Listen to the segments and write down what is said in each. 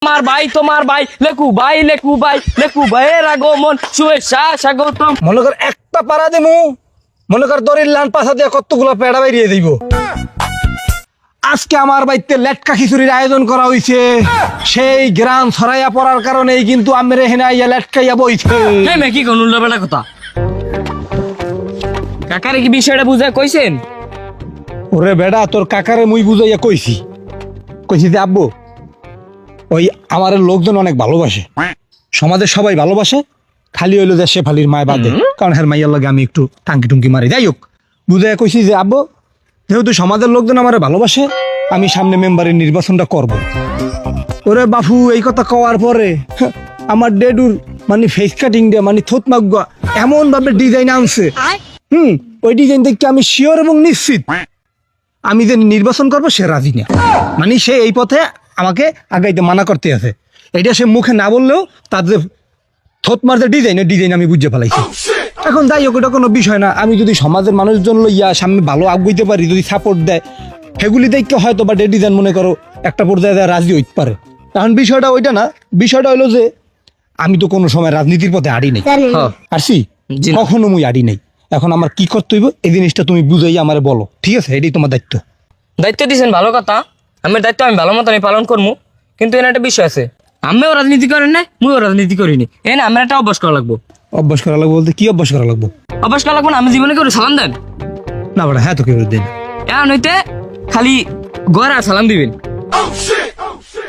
আমার ভাই তোমার ভাই লেকু ভাই লেকু ভাইয়ের আগমন শুভেচ্ছা স্বাগতম। মনে কর একটা পাড়া দেমু, মনে কর দড়ির লান পাশা দিয়ে কতগুলো পেড়া বেরিয়ে দিব। আজকে আমার বাড়িতে লেটকা খিচুড়ির আয়োজন করা হয়েছে। সেই গ্রাম ছড়াইয়া পড়ার কারণেই কিন্তু আমের এখানে আইয়া লেটকাইয়া বইছে। হ্যাঁ মে কি কোন উল্টাপাল্টা কথা? কাকারে কি বিষয়টা বুঝায় কইছেন? ওরে বেড়া, তোর কাকারে মুই বুঝাইয়া কইছি যে আব্বু ওই আমার লোকজন অনেক ভালোবাসে, সমাজের সবাই ভালোবাসে, খালি হইলো যে শেফালির মায় বাদে, কারণ হ্যাঁ মাইয়ার লাগে আমি একটু টাঙ্কি টুঙ্কি মারি। যাই হোক, বুঝাইয়া কইছি যে আব্বু যেহেতু সমাজের লোকজন আমার ভালোবাসে, আমি সামনে মেম্বারের নির্বাচনটা করব। ওরে বাপু, এই কথা কওয়ার পরে আমার ডেডুর মানে ফেস কাটিং দিয়ে মানে থোত মাগুয়া এমন ভাবে ডিজাইন আনছে, ওই ডিজাইন দেখতে আমি শিওর এবং নিশ্চিত আমি যে নির্বাচন করবো সে রাজি না। মানে সে এই পথে আমাকে আগাইতে মানা করতে আছে। এটা সে মুখে না বললেও তার যে থোত মার যে ডিজাইন আমি বুঝতে ফেলাইছি। এখন যাই হোক, ওটা কোনো বিষয় না। আমি যদি সমাজের মানুষজন লইয়া সামনে ভালো আগুইতে পারি, যদি সাপোর্ট দেয়, সেগুলি দেখতে হয়তো বা ডিজাইন মনে করো একটা পর্যায়ে রাজি হইতে পারে। এখন বিষয়টা ওইটা না, বিষয়টা হলো যে আমি তো কোনো সময় রাজনীতির পথে আড়ি নেই, আসি কখনো মুই আড়ি নেই। এখন আমার কি করতে হইব এই জিনিসটা তুমি বুঝাই আমার বলো, ঠিক আছে? এটাই তোমার দায়িত্ব। দায়িত্ব দিয়েছেন ভালো কথা, আমার দায়িত্ব আমি ভালো মতো পালন করবো, কিন্তু এর একটা বিষয় আছে, আমিও রাজনীতি করেন না, মুইও রাজনীতি করিনি। এই না আমার একটা অভ্যাস করা লাগবো। অভ্যাস করা লাগবো বলতে কি অভ্যাস করা লাগবো? অভ্যাস করা লাগবো না, আমি জীবনে করে সালাম দেন না বড়, হ্যাঁ তো কেউ দেন এখন হইতে খালি গড়া সালাম দিবেন।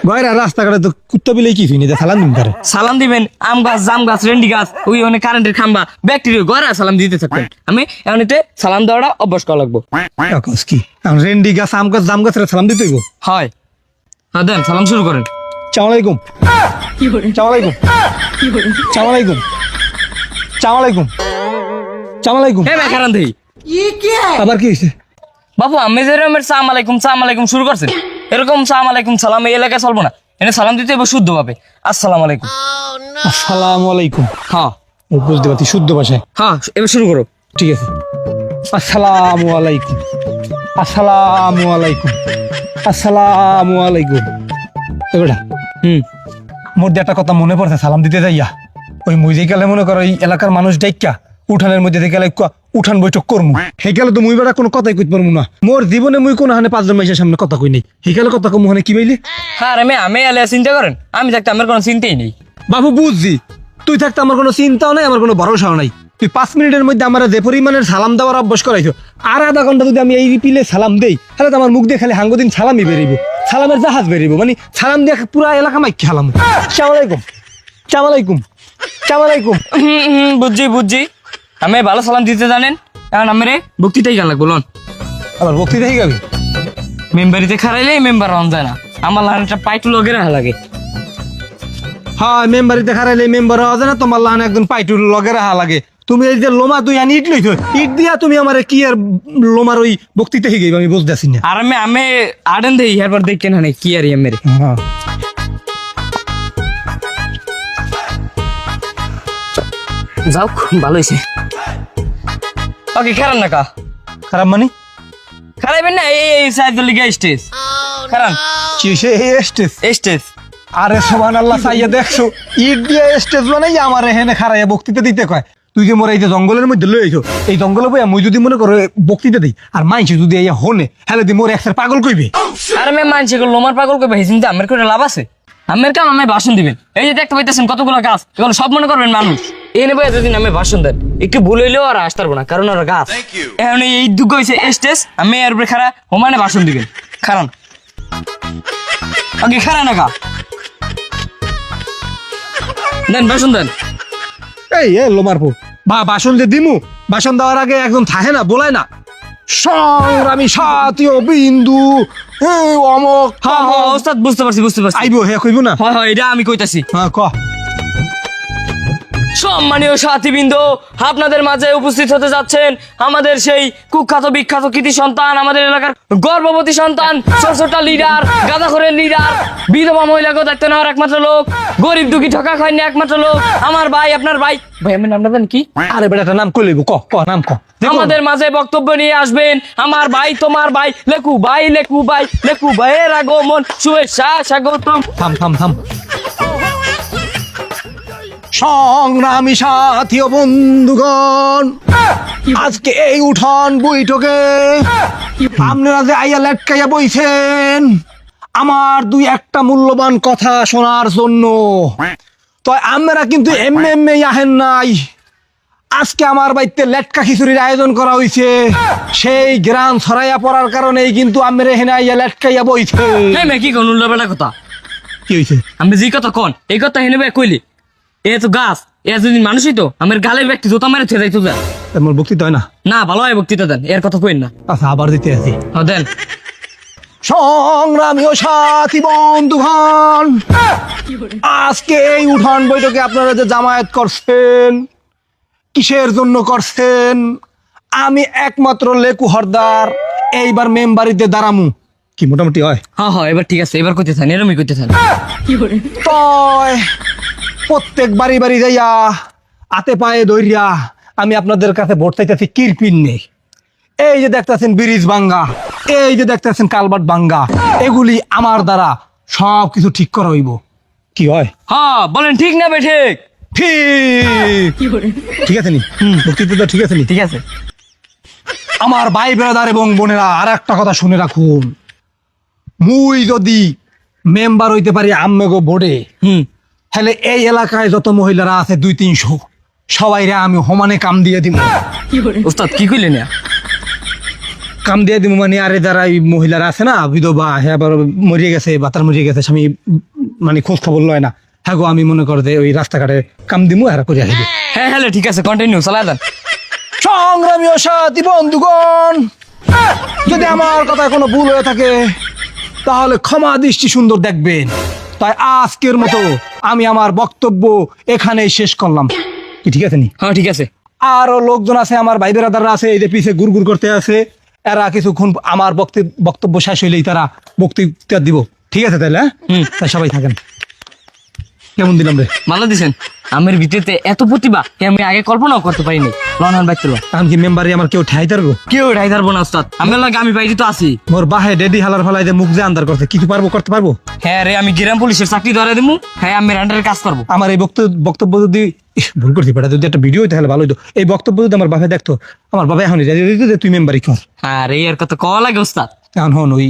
গয়রা রাস্তাঘাটে তো কুত্তা বিলে কি শুনি সালাম দিন তারে। সালাম দিবেন আম গাছ, জাম গাছ, রেন্ডি গাছ, ওই অনেক কারেন্টের খাম্বা, ব্যাকটেরিয়া গড়া সালাম দিতে থাকবেন। আমি এখন হইতে সালাম দেওয়াটা অভ্যাস করা লাগবো। কি রেন্ডি গাছ, আম গাছ, জাম গাছের সালাম দিতে হইব? হয়, হ্যাঁ দেন সালাম শুরু করেন। সালামালাইকুম, সালামালাইকুম, সালামালাইকুম, সালামালাইকুম, সালামালাইকুম। হ্যাঁ কারণ দেই আবার কি হয়েছে? বাবু আমি যেরকম সালাম আলাইকুম শুরু করছেন, এরকম সালাম আলাইকুম সালাম এই এলাকায় চলবো না। এনে সালাম দিতে হবে শুদ্ধ ভাবে, আসসালামু আলাইকুম। আসসালামু আলাইকুম, হ্যাঁ বুঝতে পারছি শুদ্ধ ভাষায়। হ্যাঁ এবার শুরু করো। ঠিক আছে, আসসালামু আলাইকুম, আসসালামু আলাইকুম, আসসালামু আলাইকুম। এবারটা মোর দিয়ে একটা কথা মনে পড়ছে, সালাম দিতে যাইয়া ওই মুই যে গেলে মনে করো এই এলাকার মানুষ ডাইকা উঠানের মধ্যে গেলে উঠান বৈঠক করবো, সেকালে তো মুই বেড়া কোনো কথাই কইতে পারবো না। মোর জীবনে মুই কোনো হানে 5 জন মাইসের সামনে কথা কই নেই, সেকালে কথা কম হানে কি বাইলি? হ্যাঁ আমি এলে চিন্তা করেন, আমি থাকতে আমার কোনো চিন্তাই নেই। বাবু বুঝছি, তুই থাকতে আমার কোনো চিন্তাও নাই, আমার কোনো ভরসাও নাই। তুই 5 মিনিটের মধ্যে আমার যে পরিমাণের সালাম দেওয়ার অভ্যাস করাইছো, আর আধা ঘন্টা যদি আমি এই পিলে সালাম দেই, তাহলে তো আমার মুখ দিয়ে খালি হাঙ্গদিন সালামই বেরিব, সালামের জাহাজ বেরিব, মানে সালাম দিয়ে পুরা এলাকা মাইক খালাম। সালামালাইকুম, সালামালাইকুম, সালামালাইকুম। বুঝছি আমি ভালো সালাম দিতে জানেন, এখন আমার বক্তৃতাই গান লাগবো। আবার বক্তৃতাই গাবি? মেম্বারিতে খারাইলে মেম্বার রন যায় না, আমার লাইনটা পাইটু লগে রাখা লাগে। হ্যাঁ, মেম্বারিতে খারাইলে মেম্বার হওয়া যায় না, তোমার লান একজন পাইটুর লগে রাখা লাগে। তুমি এই যে লোমা তুই আনি ইট লইছ, ইট দিয়া তুমি আমার কি আর লোমার ওই বক্তৃতা হয়ে গেই আমি বুঝতেছি না। আর আমি আড়েন দেই এরপর দেখে না কি আর মেরে। হ্যাঁ যাও, ভালো হয়েছে। ওকে খারাপ না কা খারাপ মানে? খারাইবেন না, এই সাইড লিগে স্টেজ খারাপ কি সে স্টেজ? স্টেজ আরে সুবহানাল্লাহ, চাইয়া দেখছো ইট দিয়ে স্টেজ বানাই আমার এখানে খারাইয়া বক্তৃতা দিতে কয়। তুই যে মোর এই যে জঙ্গলের মধ্যে লই আইছো, এই জঙ্গলে বইয়া মুই যদি মনে করো বক্তৃতা দিই আর মাইনছে যদি এই হনে, হলে দি মোর একসার পাগল কইবে। আর আমি মানছি লোমার পাগল কইবে, এই চিন্তা আমার কোনো লাভ আছে? আমার কাম আমি ভাষণ দিবেন, এই যে দেখতে পাইতেছেন কতগুলো গাছ, এগুলো সব মনে করবেন মানুষ। এই নেবে যদি আমি ভাষণ দেন একটু ভুল হইলেও আর আসতে পারবো না, কারণ ওরা গাছ। এখন এই দুঃখ হয়েছে স্টেজ, আমি এর উপরে খারা হোমানে ভাষণ দিবেন। খারান ওকে খারা না গা দেন, ভাষণ দেন। এই লোমার পো ভাষণ যে দিমু, ভাষণ দেওয়ার আগে একজন থাকে না, বলায় না সংগ্রামী সাথীয় বিন্দু অমক। হ্যাঁ ওস্তাদ বুঝতে পারছি আইবো, হ্যাঁ কইবো না? হয় এটা আমি কইতাছি। হ্যাঁ ক। সম্মানীয় সাথীবৃন্দ, আপনাদের মাঝে উপস্থিত হতে যাচ্ছেন আমাদের সেই কুখ্যাত বিখ্যাত কৃতি সন্তান, আমাদের এলাকার গর্ভবতী সন্তান, ছোট লিডার, গাঁদাখোরের লিডার, বিধবা মহিলাকে দায়িত্ব নেওয়ার একমাত্র লোক, গরিব দুঃখী ঠকা খায়নি একমাত্র লোক, আমার ভাই, আপনার ভাই। ভাই আমার নামটা জানেন কি? আরে বেটা একটা নাম কই লইব, ক নাম ক। আমাদের মাঝে বক্তব্য নিয়ে আসবেন আমার ভাই তোমার ভাই লেকু ভাইয়ের আগমন শুভেচ্ছা স্বাগতম। থাম সংগ্রামী সাথী ও বন্ধুগণ, আজকে এই উঠান বৈঠকে আপনারা যে আইয়া লেটকাইয়া বইছেন আমার দুই একটা মূল্যবান কথা শোনার জন্য, তো আপনারা কিন্তু এমনি আহেন নাই। আজকে আমার বাড়িতে লেটকা খিচুড়ির আয়োজন করা হয়েছে, সেই গ্রাম ছড়াইয়া পড়ার কারণেই কিন্তু আমরা এখানে আইয়া লেটকাইয়া বইছে। হ্যাঁ মে কি কোন উল্টাপাল্টা কথা কি হয়েছে? আমি যে কথা কন এই কথা হেনে ভাই কইলি এ তো গাছ এ যদি মানুষই তো আমার গালের ব্যক্তি জোতা মারে থে যাইতো যা আমার বক্তৃতা হয় না? না ভালো হয় বক্তৃতা দেন এর কথা কইন না। আচ্ছা আবার দিতে আছি। হ্যাঁ দেন। সংগ্রামী ও সাথী বন্ধুগণ, আজকে এই উঠান বৈঠকে আপনারা যে জামায়াত করছেন, কিসের জন্য করছেন? আমি একমাত্র লেকু হরদার এইবার মেম্বারিতে দাঁড়ামু। কি মোটামুটি হয়? হ্যাঁ হ্যাঁ এবার ঠিক আছে, এবার কইতে থান, এরমই কইতে থান। তয় প্রত্যেক বাড়ি বাড়ি যাইয়া হাতে পায়ে ধইরা আমি আপনাদের কাছে ভোট চাইতেছি কিরপিন নেই। এই যে দেখতেছেন ব্রিজ ভাঙ্গা, এই যে দেখতেছেন কালভার্ট ভাঙ্গা, এগুলি আমার দ্বারা সব কিছু ঠিক করা হইব। কি হয়? হ্যাঁ বলেন ঠিক না বেঠিক? ঠিক ঠিক আছে নি? বক্তৃতা ঠিক আছে নি? ঠিক আছে। আমার ভাই ব্রাদার এবং বোনেরা, আর একটা কথা শুনে রাখুন, মুই যদি মেম্বার হইতে পারি আম্মেগো বোর্ডে, তাহলে এই এলাকায় যত মহিলারা আছে 200-300 সবাইরে আমি সমানে কাম দিয়ে দিব। উস্তাদ কি কইলেন না? কাম দিয়ে দিব মানে আরে যারা এই মহিলারা আছে না বিধবা, হ্যাঁ আবার মরিয়ে গেছে, বাতার মরিয়ে গেছে, স্বামী মানে খোঁজ খবর লয় না, হ্যাঁ গো আমি মনে কর যে ওই রাস্তাঘাটে কাম দিমু আর করে আসবে। হ্যাঁ হ্যাঁ ঠিক আছে, কন্টিনিউ চালাই দেন। সংগ্রামী ও সাথী বন্ধুগণ, যদি আমার কথা কোনো ভুল হয়ে থাকে তাহলে ক্ষমা দৃষ্টি সুন্দর দেখবেন। তাই আজকের মতো আমি আমার বক্তব্য এখানেই শেষ করলাম। কি ঠিক আছে নি? হ্যাঁ ঠিক আছে। আরো লোকজন আছে, আমার ভাই বেরাদাররা আছে, এই যে পিছে গুড় করতে আছে, এরা কিছুক্ষণ আমার বক্তব্য শেষ হইলেই তারা বক্তৃতা দিব। ঠিক আছে তাহলে? হ্যাঁ, তাই সবাই থাকেন। কেমন দিলাম রে? ভালো দিছেন। আমার ভিতরে এত প্রতিভা আমি আগে কল্পনাও করতে পারিনি। লনহান বাইতে আমি কি মেম্বারে আমার কেউ ঠাই পারবো? কেউ ঠাই পারবো না উস্তাদ, আমার লাগে আমি বাইরে তো আছি। মোর বাহে ডেডি হালার ফলাই যে মুখ যে আন্দার করতে কিছু করতে পারবো? হ্যাঁ রে, আমি গ্রাম পুলিশের চাকরি ধরে দিমু। হ্যাঁ আমি রান্ডারের কাজ করবো। আমার এই বক্তব্য যদি ভুল করছি বেটা, যদি একটা ভিডিও তাহলে ভালো হইতো। এই বক্তব্য যদি আমার বাবা দেখতো, আমার বাবা এখন যে তুই মেম্বারই কর। আরে এর কথা কওয়া লাগে উস্তাদ। এখন হন ওই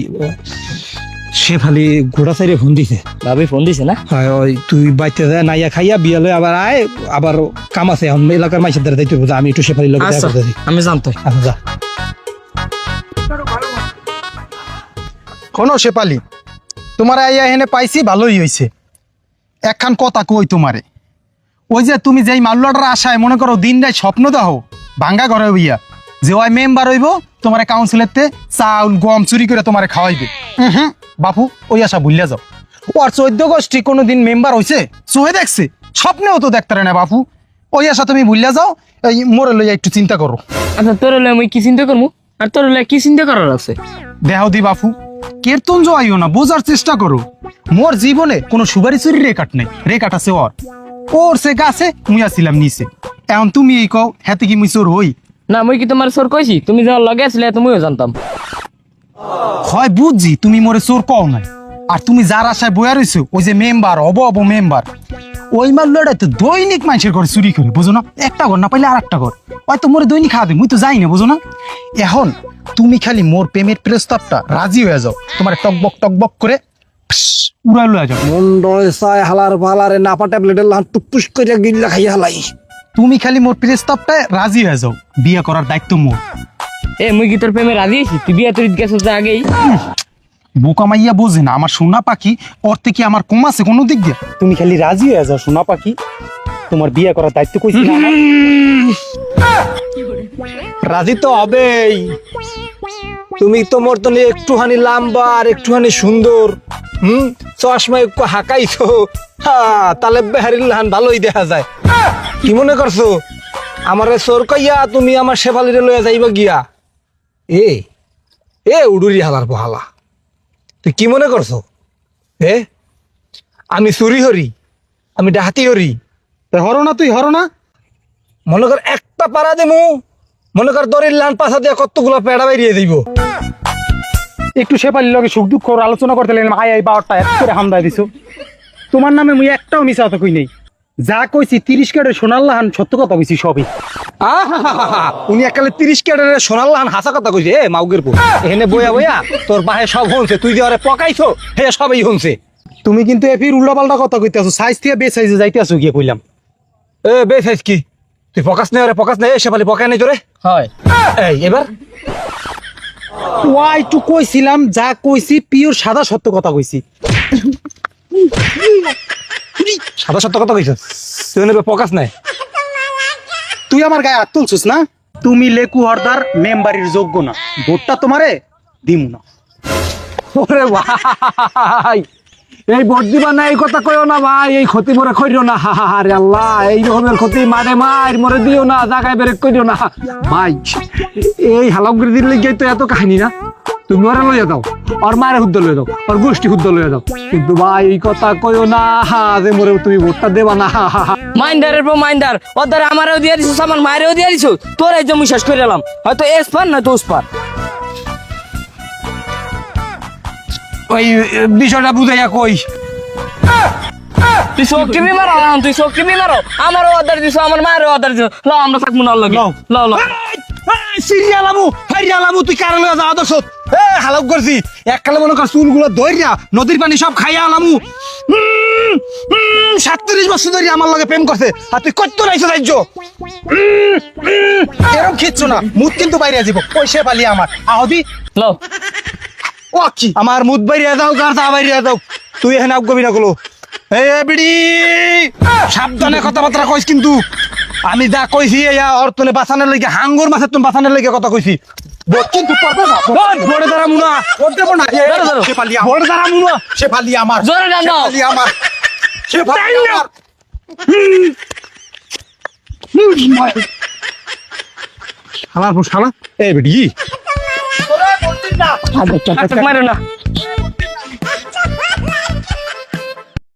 শেফালি ঘোড়া সাইরে ফোন দিছে। ভাবি ফোন দিছে না? হ্যাঁ, ওই তুই বাইতে যায় নাইয়া খাইয়া বিয়ালে আবার আয়, আবার কাম আছে এখন এলাকার মাইসের দ্বারা যাইতে হবে। আমি একটু শেফালির লোক দেখা আচ্ছা, করতে দিই। আমি জানতো। আচ্ছা যা। কোনো শেপালি, তোমার আইয়া এখানে পাইছি ভালোই হয়েছে। একখান কথা কই তোমারে, ওই যে তুমি যেই মাল্লাটার আশায় মনে করো দিন রাত স্বপ্ন দেখো ভাঙ্গা ঘরে হইয়া যে ওই মেম্বার হইব, তোমার কাউন্সিলেরতে চাউল গম চুরি করে তোমারে খাওয়াইবে। বাপু ওই আশা ভুলিয়া যাও। ওর 14 গোষ্ঠী কোনো দিন মেম্বার হয়েছে চোহে দেখছে? স্বপ্নেও তো দেখতে না বাপু। ওই আশা তুমি ভুলিয়া যাও, এই মোরে লইয়া একটু চিন্তা করো। আচ্ছা তোর হলে আমি কি চিন্তা করবো? আর তোর হলে কি চিন্তা করার আছে? দেহ দি বাপু, কীর্তন জোয়াইও না, বোঝার চেষ্টা করো। মোর জীবনে কোনো সুপারি চুরির রেকাট নেই, রেকাট আছে ওর সে গাছে মুই আসছিলাম নিচে। এখন তুমি এই কও হাতে কি মুই চোর হই? না মুই কি তোমার সর কইছি? তুমি যখন লগে আসলে তুমিও জানতাম। হয় বুঝছি তুমি মোরে চোর কও নাই, আর তুমি যার আশায় বয়া রইছো ওই যে মেম্বার অব মেম্বার, ওই মাল্লটা তো দৈনিক মানুষের ঘরে চুরি করে, বুঝো না? একটা ঘর না পাইলে আর একটা ঘর, হয়তো মোরে দৈনিক খাওয়া মুই তো যাই না, বুঝো না? এখন তুমি খালি মোর প্রেমের প্রস্তাবটা রাজি হয়ে যাও, তোমার টকবক করে উড়াই লয়ে যাও। মন্ডল চাই হালার পালারে নাপা ট্যাবলেটের লাহান টুপুস করে গিল্লা খাইয়া হালাই। তুমি খালি মোর প্রস্তাবটায় রাজি হয়ে যাও, বিয়ে করার দায়িত্ব মোর। এ মুই কি তোর প্রেমে রাজি আছি? তুই বিয়া তরিত গেছিস যে আগেই। বোকা মাইয়া বোঝে না, আমার সোনা পাখি ওর থেকে আমার কম আছে কোনো দিক দিয়ে? তুমি খালি রাজি হয়ে যাও সোনা পাখি, তোমার বিয়ে করার দায়িত্ব কইছি না আমার? রাজি তো হবেই। তুমি তো মোর তো একটুখানি লম্বা আর একটুখানি সুন্দর, চশমা একটু হাঁকাইছো, হ্যাঁ তাহলে বেহারির লাহান ভালোই দেখা যায়। কি মনে করছো আমারে চোর কইয়া তুমি আমার শেফালিরে লইয়া যাইবা গিয়া? এ এ উডুরি হালার পোহালা, তুই কি মনে করছো? আমি চুরি হরি, আমি ডাহাতি হরি? হরো না, তুই হরো না। মনে কর একটা পাড়া দেমু, মনে কর দড়ির লান পাশা দিয়ে কতগুলো পেড়া বেরিয়ে দিব। একটু শেফালির লগে সুখ দুঃখ আলোচনা করতে লাগলাম, আই বারটা এক করে হামদায় দিছো। তোমার নামে মুই একটাও মিছা কথা কই নেই। যা কইছি 30 ক্যারেটের সোনার লাহান সত্য কথা কইছি সবই। আহা, উনি একালে 30 ক্যারেটের সোনার লাহান হাসা কথা কইছে এ মাউগের পো এখানে বইয়া বইয়া তোর বাহে সব হনছে, তুই যে ওরে পকাইছো হে সবই হনছে। তুমি কিন্তু এফির উল্টাপাল্টা কথা কইতেছো, সাইজ থেকে বে সাইজে যাইতেছো গিয়ে কইলাম। এ বে সাইজ কি তুই পকাস নাই ওরে পকাস নাই এ শেফালি পকায় নাই তোরে। হয় এই এবার ওয়াই টু কইছিলাম যা কইছি পিওর সাদা সত্য কথা কইছি। সাদা সত্য কথা কইছ, তুই এনে পকাস নাই। তুই আমার গায়ে হাত তুলছিস না? তুমি লেকু হরদার মেম্বারের যোগ্য না, ভোটটা তোমারে দিমু না। ওরে ভাই এই ভোট দিবা না এই কথা কইও না ভাই, এই ক্ষতি মরে কইরো না। আরে আল্লাহ এই রকমের ক্ষতি মারে মার মরে দিও না, জায়গায় বেরেক কইরো না ভাই। এই হালামগিরি দিলে গিয়ে তো এত কাহিনী না, তুমি ওরা লইয়া দাও, আর মায়ের হুদ্দ লইয়া দাও, আর গোষ্ঠী হুদ্দ লইয়া দাও, কিন্তু ভাই এই কথা কইও না যে মরে তুমি ভোটটা দেবা না। মাইন্ডারের পর মাইন্ডার, ওর দ্বারা আমারও দিয়ে দিছিস, আমার মায়েরও দিয়ে দিছিস, তোর এই জমি শেষ করে এলাম, হয়তো এস পার নয়তো ওস পার। ওই বিষয়টা বুঝাইয়া কই। তুই চোখ টিপি মারো, তুই চোখ টিপি মারো, আমারও অর্ডার দিছো, আমার মায়েরও অর্ডার দিছো, ল আমরা থাকবো না, লাগে ল ল। সিরিয়ালামু হাইরিয়ালামু তুই কারে লইয়া যাওয়া দছ এ হালাক করছি এককালে মনে কর চুলগুলো ধইরা নদীর পানি সব খাইয়া আলামু। 37 বছর ধরে আমার লগে প্রেম করছে আর তুই কত রাইছো রাজ্য। এরকম কিচ্ছু না, মুখ কিন্তু বাইরে যাব। ওই সে পালি আমার আহদি ল ও কি আমার মুদ বাইরিয়া দাও গার তা বাইরিয়া দাও, তুই এখানে আবগবি না গুলো। এই বিড়ি সাবধানে কথাবার্তা কইস কিন্তু, আমি যা কইছি ইয়া অর্থনে বাঁচানোর লাগি হাঙ্গর মাছের তুমি বাঁচানোর লাগি কথা কইছি। ভোট কিন্তু পারবে না, বড় দ্বারা মুনা ভোট দেব না। ধরো, ধরো। সে পালি আমার, বড় দ্বারা মুনা সে পালি আমার, জোরে টান সে দাও। পালি আমার, সে পালি আমার। শালার পর শালা এই বিড়ি মারো না।